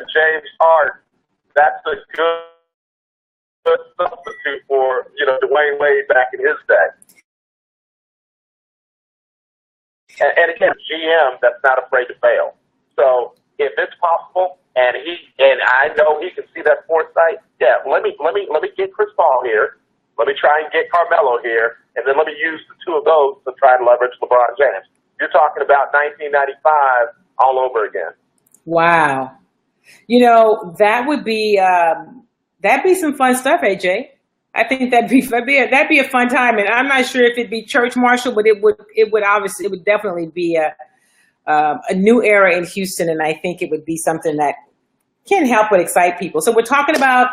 James Harden. That's a good substitute for Dwayne Wade back in his day. And again, GM that's not afraid to fail. So if it's possible, and I know he can see that foresight, yeah, let me get Chris Paul here. Let me try and get Carmelo here, and then let me use the two of those to try and leverage LeBron James. You're talking about 1995 all over again. Wow. That would be that'd be some fun stuff, AJ. I think that'd be a fun time, and I'm not sure if it'd be church martial, but it would definitely be a new era in Houston, and I think it would be something that can't help but excite people. So we're talking about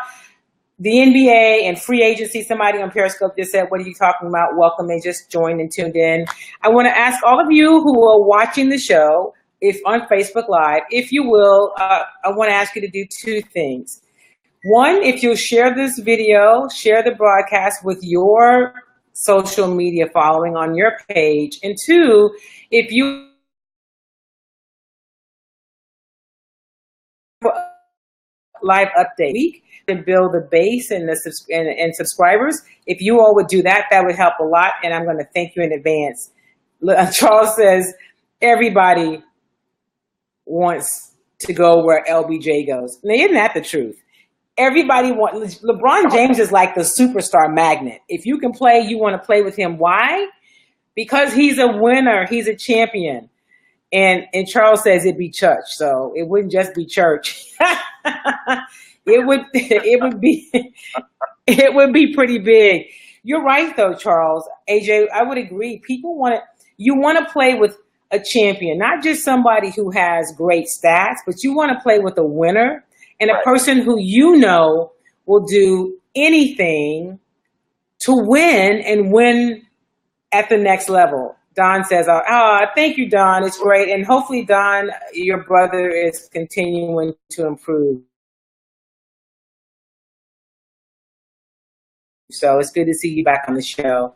the NBA and free agency. Somebody on Periscope just said, "What are you talking about?" Welcome, they just joined and tuned in. I want to ask all of you who are watching the show, if on Facebook Live, if you will, I want to ask you to do two things. One, if you'll share this video, share the broadcast with your social media following on your page. And two, if you live update week to build the base and and subscribers, if you all would do that, that would help a lot. And I'm going to thank you in advance. Charles says, everybody wants to go where LBJ goes. Now, isn't that the truth? Everybody wants. LeBron James is like the superstar magnet. If you can play, you want to play with him. Why? Because he's a winner. He's a champion. And Charles says it'd be church, so it wouldn't just be church. it would be pretty big. You're right though, Charles. AJ, I would agree. People you want to play with a champion, not just somebody who has great stats, but you want to play with a winner and a person who will do anything to win and win at the next level. Don says, thank you, Don. It's great. And hopefully, Don, your brother is continuing to improve. So it's good to see you back on the show.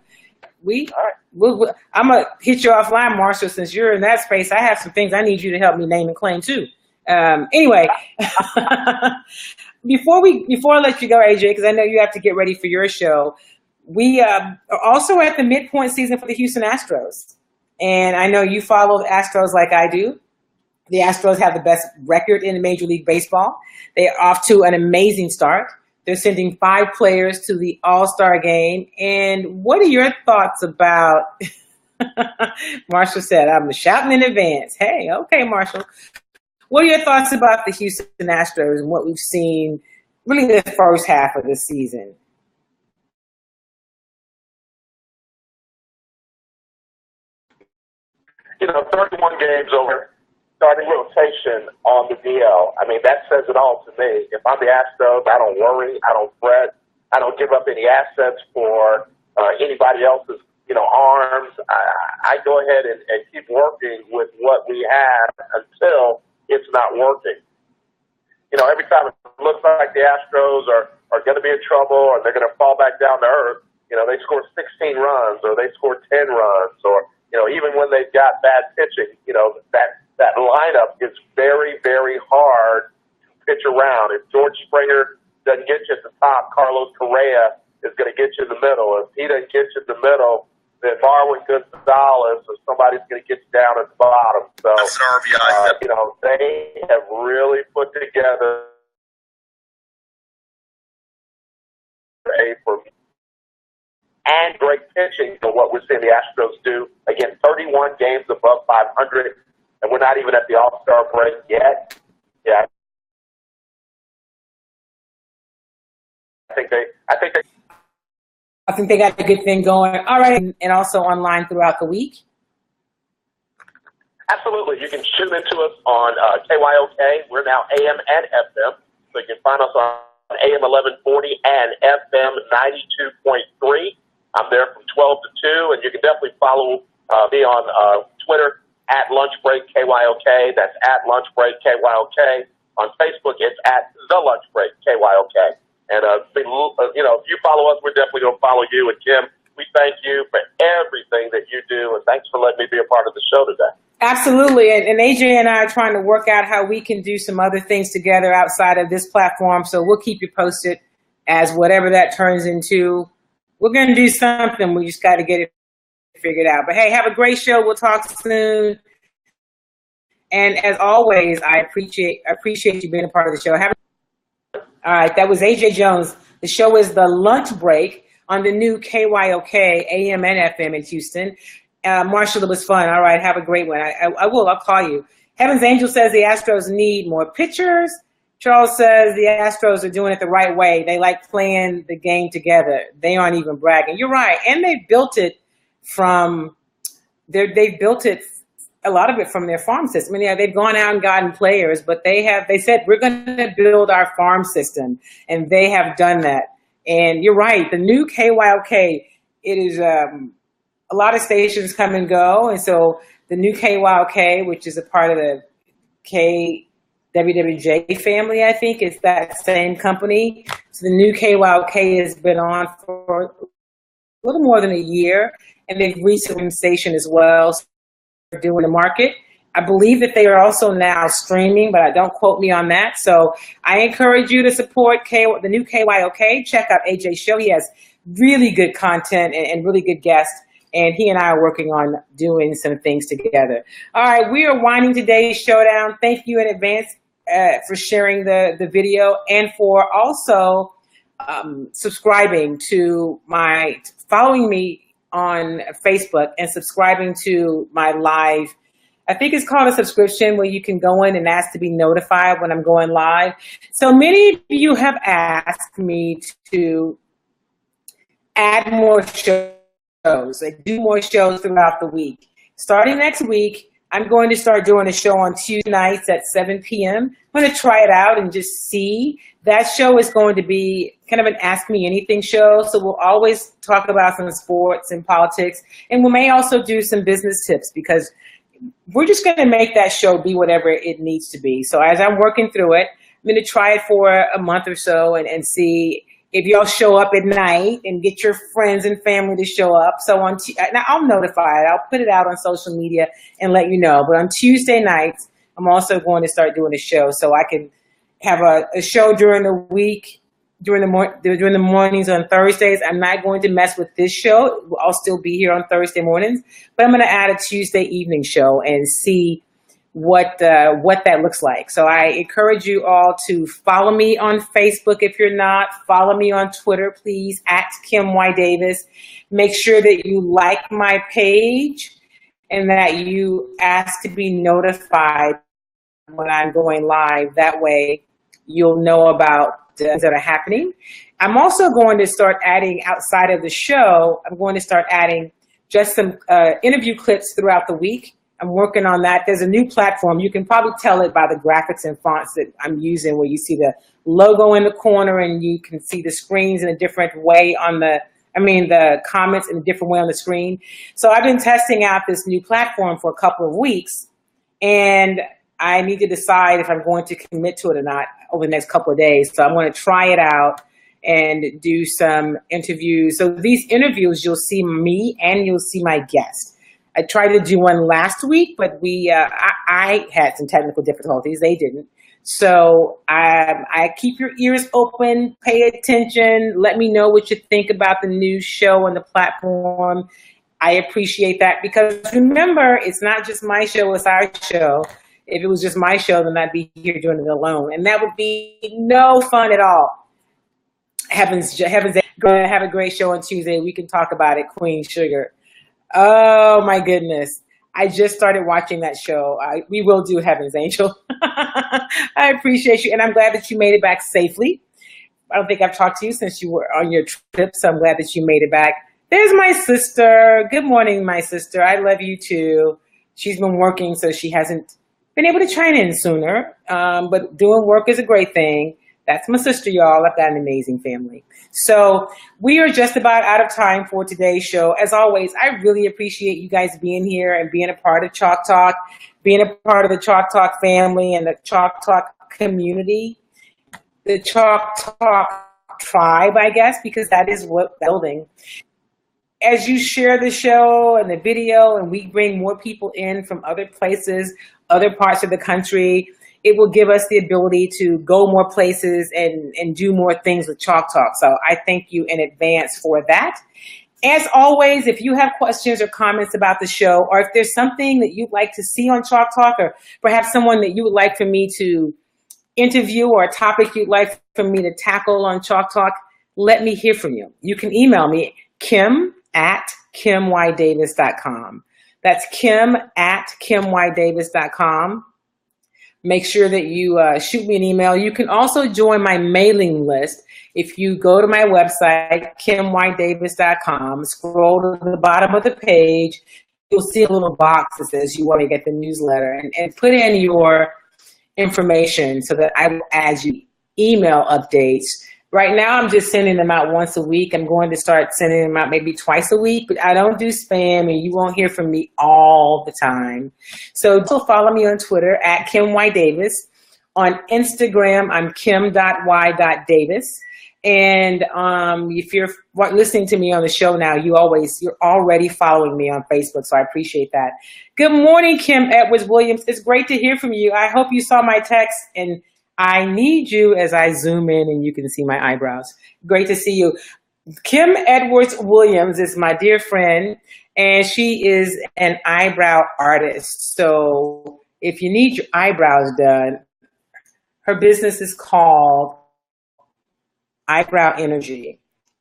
I'm going to hit you offline, Marshall, since you're in that space. I have some things I need you to help me name and claim, too. Anyway, before I let you go, AJ, because I know you have to get ready for your show, we are also at the midpoint season for the Houston Astros. And I know you follow the Astros like I do. The Astros have the best record in Major League Baseball. They're off to an amazing start. They're sending 5 players to the All-Star game. And what are your thoughts about, Marshall said, I'm shouting in advance. Hey, okay, Marshall. What are your thoughts about the Houston Astros and what we've seen really the first half of the season? 31 games over, starting rotation on the DL. I mean, that says it all to me. If I'm the Astros, I don't worry, I don't fret, I don't give up any assets for anybody else's, arms. I go ahead and keep working with what we have until it's not working. Every time it looks like the Astros are going to be in trouble or they're going to fall back down to earth, they score 16 runs or they score 10 runs or, even when they've got bad pitching, that lineup is very, very hard to pitch around. If George Springer doesn't get you at the top, Carlos Correa is going to get you in the middle. If he doesn't get you in the middle, then Marwin Gonzalez or somebody's going to get you down at the bottom. So, that's an RBI. They have really put together for and great pitching for what we're seeing the Astros do. Again, 31 games above 500, and we're not even at the All-Star break yet. Yeah, I think they got a good thing going. All right, and also online throughout the week. Absolutely. You can tune into us on KYOK. We're now AM and FM, so you can find us on AM 1140 and FM 92.3. I'm there from 12 to 2, and you can definitely follow me on Twitter at Lunchbreak KYOK. That's at Lunchbreak KYOK. On Facebook, it's at The Lunchbreak KYOK. And, if you follow us, we're definitely going to follow you. And, Kim, we thank you for everything that you do, and thanks for letting me be a part of the show today. Absolutely. And AJ and I are trying to work out how we can do some other things together outside of this platform. So we'll keep you posted as whatever that turns into. We're going to do something. We just got to get it figured out. But, hey, have a great show. We'll talk soon. And as always, I appreciate you being a part of the show. All right, that was AJ Jones. The show is The Lunch Break on the new KYOK AM and FM in Houston. Marshall, it was fun. All right, have a great one. I will. I'll call you. Heaven's Angel says the Astros need more pitchers. Charles says the Astros are doing it the right way. They like playing the game together. They aren't even bragging. You're right, and they built it from a lot of it from their farm system. I mean, they've gone out and gotten players, but they said, we're going to build our farm system, and they have done that. And you're right, the new KYOK, it is a lot of stations come and go, and so the new KYOK, which is a part of the KWWJ family, I think, is that same company. So the new KYOK has been on for a little more than a year, and they've reached a station as well. Doing the market. I believe that they are also now streaming, but don't quote me on that. So I encourage you to support the new KYOK. Check out AJ's show. He has really good content and really good guests, and he and I are working on doing some things together. All right, we are winding today's showdown. Thank you in advance for sharing the video and for also subscribing to following me on Facebook and subscribing to my live. I think it's called a subscription where you can go in and ask to be notified when I'm going live. So many of you have asked me to add more shows, like do more shows throughout the week. Starting next week, I'm going to start doing a show on Tuesday nights at 7 p.m. I'm going to try it out and just see. That show is going to be kind of an Ask Me Anything show. So we'll always talk about some sports and politics. And we may also do some business tips because we're just going to make that show be whatever it needs to be. So as I'm working through it, I'm going to try it for a month or so and see if y'all show up at night and get your friends and family to show up. So now I'm notified. I'll put it out on social media and let you know. But on Tuesday nights, I'm also going to start doing a show so I can have a show during the week, during the mornings on Thursdays. I'm not going to mess with this show. I'll still be here on Thursday mornings, but I'm going to add a Tuesday evening show and see what that looks like. So I encourage you all to follow me on Facebook if you're not. Follow me on Twitter, please, at Kim Y. Davis. Make sure that you like my page and that you ask to be notified when I'm going live. That way you'll know about things that are happening. I'm also going to start adding, outside of the show, I'm going to start adding just some interview clips throughout the week. I'm working on that. There's a new platform. You can probably tell it by the graphics and fonts that I'm using, where you see the logo in the corner and you can see the screens in a different way on the the comments in a different way on the screen. So I've been testing out this new platform for a couple of weeks, and I need to decide if I'm going to commit to it or not over the next couple of days. So I'm going to try it out and do some interviews. So these interviews, you'll see me and you'll see my guest. I tried to do one last week, but I had some technical difficulties. They didn't. So I keep your ears open, pay attention, let me know what you think about the new show on the platform. I appreciate that, because remember, it's not just my show, it's our show. If it was just my show, then I'd be here doing it alone, and that would be no fun at all. Heavens, going to have a great show on Tuesday. We can talk about it, Queen Sugar. Oh my goodness. I just started watching that show. We will do Heaven's Angel. I appreciate you, and I'm glad that you made it back safely. I don't think I've talked to you since you were on your trip, so I'm glad that you made it back. There's my sister. Good morning, my sister. I love you too. She's been working, so she hasn't been able to chime in sooner, but doing work is a great thing. That's my sister, y'all. I've got an amazing family. So we are just about out of time for today's show. As always, I really appreciate you guys being here and being a part of Chalk Talk, being a part of the Chalk Talk family and the Chalk Talk community, the Chalk Talk tribe, I guess, because that is what we're building. As you share the show and the video and we bring more people in from other places, other parts of the country, it will give us the ability to go more places and do more things with Chalk Talk. So I thank you in advance for that. As always, if you have questions or comments about the show, or if there's something that you'd like to see on Chalk Talk, or perhaps someone that you would like for me to interview, or a topic you'd like for me to tackle on Chalk Talk, let me hear from you. You can email me, kim@kimydavis.com. That's kim@kimydavis.com. Make sure that you shoot me an email. You can also join my mailing list. If you go to my website, kimydavis.com, scroll to the bottom of the page, you'll see a little box that says you want to get the newsletter, and put in your information so that I will add you email updates. Right now, I'm just sending them out once a week. I'm going to start sending them out maybe twice a week, but I don't do spam, and you won't hear from me all the time. So follow me on Twitter @KimYDavis. On Instagram, I'm kim.y.davis. And if you're listening to me on the show now, you're already following me on Facebook, so I appreciate that. Good morning, Kim Edwards Williams. It's great to hear from you. I hope you saw my text, and I need you as I zoom in and you can see my eyebrows. Great to see you. Kim Edwards Williams is my dear friend, and she is an eyebrow artist. So if you need your eyebrows done, her business is called Eyebrow Energy.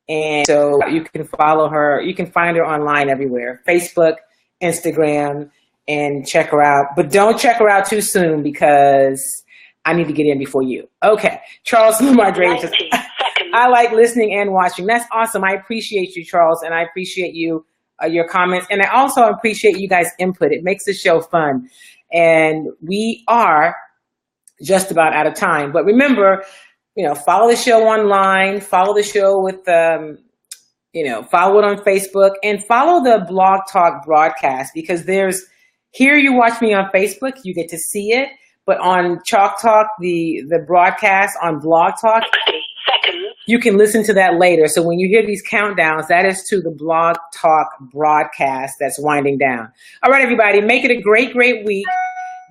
And so you can follow her. You can find her online everywhere, Facebook, Instagram, and check her out. But don't check her out too soon, because I need to get in before you. Okay, Charles Lamar-Drake says, I like listening and watching. That's awesome. I appreciate you, Charles, and I appreciate you, your comments. And I also appreciate you guys' input. It makes the show fun. And we are just about out of time. But remember, follow the show online, follow the show with, follow it on Facebook, and follow the Blog Talk broadcast, because here you watch me on Facebook, you get to see it. But on Chalk Talk, the broadcast on Blog Talk, you can listen to that later. So when you hear these countdowns, that is to the Blog Talk broadcast that's winding down. All right, everybody, make it a great, great week.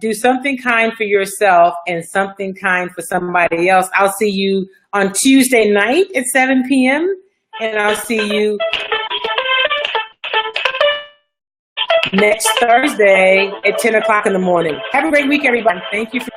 Do something kind for yourself and something kind for somebody else. I'll see you on Tuesday night at 7 p.m. And I'll see you next Thursday at 10 o'clock in the morning. Have a great week, everybody. Thank you for